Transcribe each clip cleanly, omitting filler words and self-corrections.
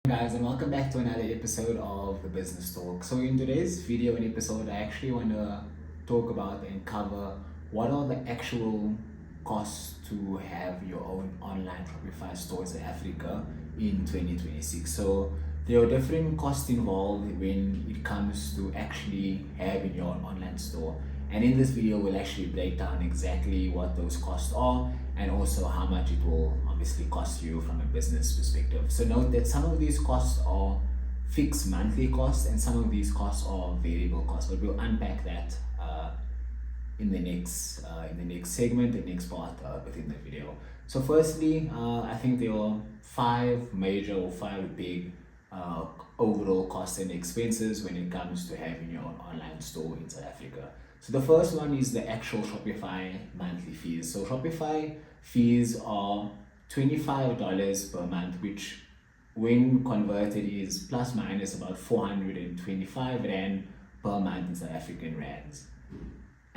Guys, and welcome back to another episode of the Business Talk. So in today's video and episode, I actually want to talk about and cover what are the actual costs to have your own online Shopify stores in Africa in 2026. So there are different costs involved when it comes to actually having your own online store. And in this video, we'll actually break down exactly what those costs are and also how much it will obviously cost you from a business perspective. So note that some of these costs are fixed monthly costs and some of these costs are variable costs, but we'll unpack that in the next segment, the next part within the video. So firstly, I think there are five major or five big overall costs and expenses when it comes to having your own online store in South Africa. So the first one is the actual Shopify monthly fees. So Shopify fees are $25 per month, which when converted is plus minus about 425 Rand per month in South African rands.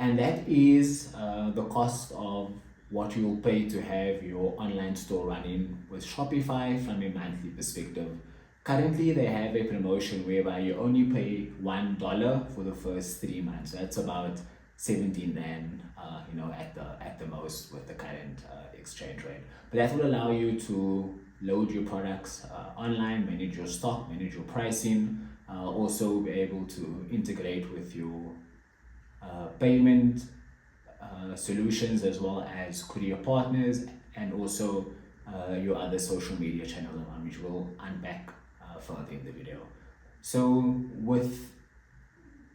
And that is the cost of what you'll pay to have your online store running with Shopify from a monthly perspective. Currently, they have a promotion whereby you only pay $1 for the first 3 months. That's about 17 Rand, at the most with the current exchange rate. But that will allow you to load your products online, manage your stock, manage your pricing, also be able to integrate with your payment solutions as well as courier partners and also your other social media channels, which we'll unpack further in the video. So with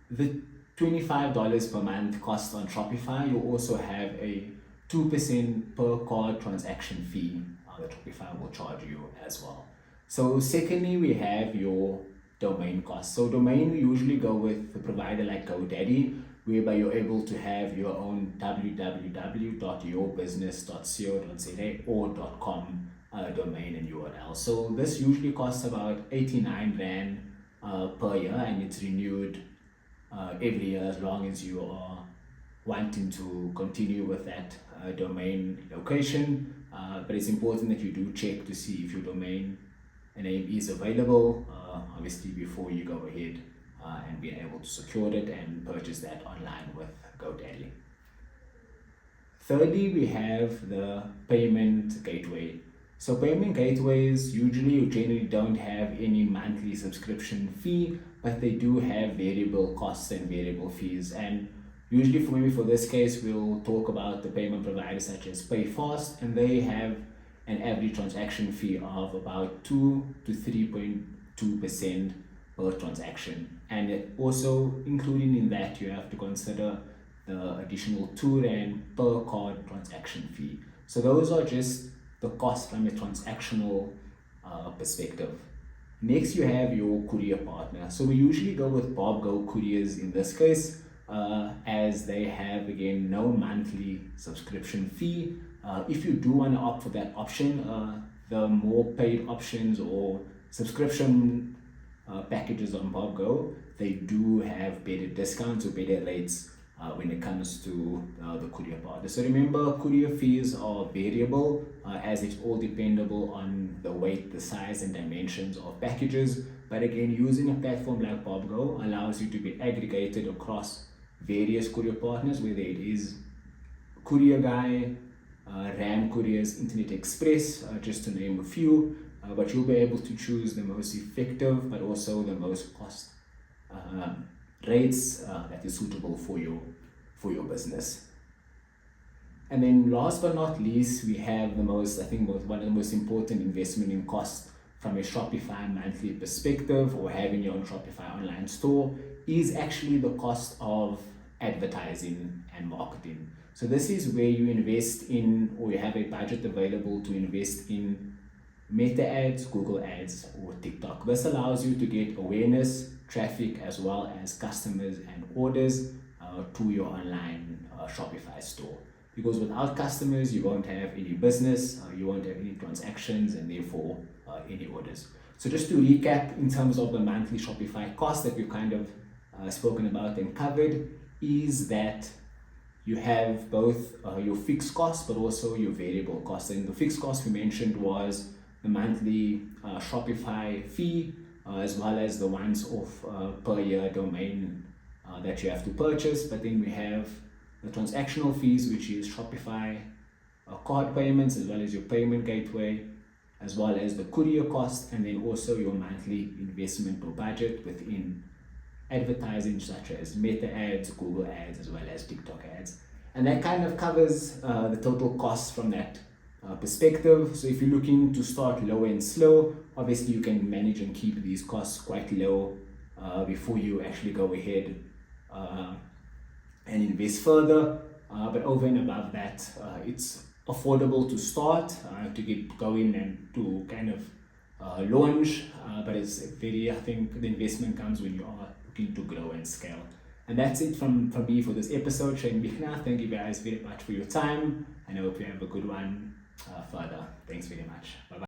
the $25 per month cost on Shopify, you also have a 2% per card transaction fee that Shopify will charge you as well. So secondly, we have your domain costs. So domain, we usually go with a provider like GoDaddy, whereby you're able to have your own www.yourbusiness.co.za or .com domain and URL. So this usually costs about 89 Rand per year, and it's renewed every year as long as you are wanting to continue with that domain location. But it's important that you do check to see if your domain name is available, obviously before you go ahead and be able to secure it and purchase that online with GoDaddy. Thirdly, we have the payment gateway. So payment gateways usually generally don't have any monthly subscription fee, but they do have variable costs and variable fees. And usually for this case, we'll talk about the payment providers such as PayFast, and they have an average transaction fee of about 2 to 3.2% per transaction. And also including in that, you have to consider the additional 2 Rand per card transaction fee. So those are just the cost from a transactional perspective. Next, you have your courier partner. So we usually go with BobGo couriers in this case, as they have, again, no monthly subscription fee. If you do want to opt for that option, the more paid options or subscription packages on BobGo, they do have better discounts or better rates when it comes to the courier partner. So remember, courier fees are variable as it's all dependable on the weight, the size and dimensions of packages. But again, using a platform like BobGo allows you to be aggregated across various courier partners, whether it is Courier Guy, Ram Couriers, Internet Express, just to name a few. But you'll be able to choose the most effective but also the most cost rates that is suitable for your business. And then last but not least, we have one of the most important investment in cost from a Shopify monthly perspective, or having your own Shopify online store, is actually the cost of advertising and marketing. So this is where you invest in, or you have a budget available to invest in Meta ads, Google ads, or TikTok. This allows you to get awareness, traffic, as well as customers and orders to your online Shopify store. Because without customers, you won't have any business, you won't have any transactions, and therefore any orders. So just to recap, in terms of the monthly Shopify cost that we've kind of spoken about and covered, is that you have both your fixed costs but also your variable costs. And the fixed cost we mentioned was the monthly Shopify fee, as well as the once-off per year domain that you have to purchase. But then we have the transactional fees, which is Shopify card payments, as well as your payment gateway, as well as the courier cost, and then also your monthly investment or budget within advertising such as Meta ads, Google ads, as well as TikTok ads. And that kind of covers the total costs from that perspective. So if you're looking to start low and slow, obviously you can manage and keep these costs quite low before you actually go ahead and invest further. But over and above that, it's affordable to start, to get going and to kind of launch. But it's very, I think the investment comes when you are looking to grow and scale. And that's it from me for this episode. Shane Bichna, thank you guys very much for your time, and I hope you have a good one further. Thanks very much. Bye-bye.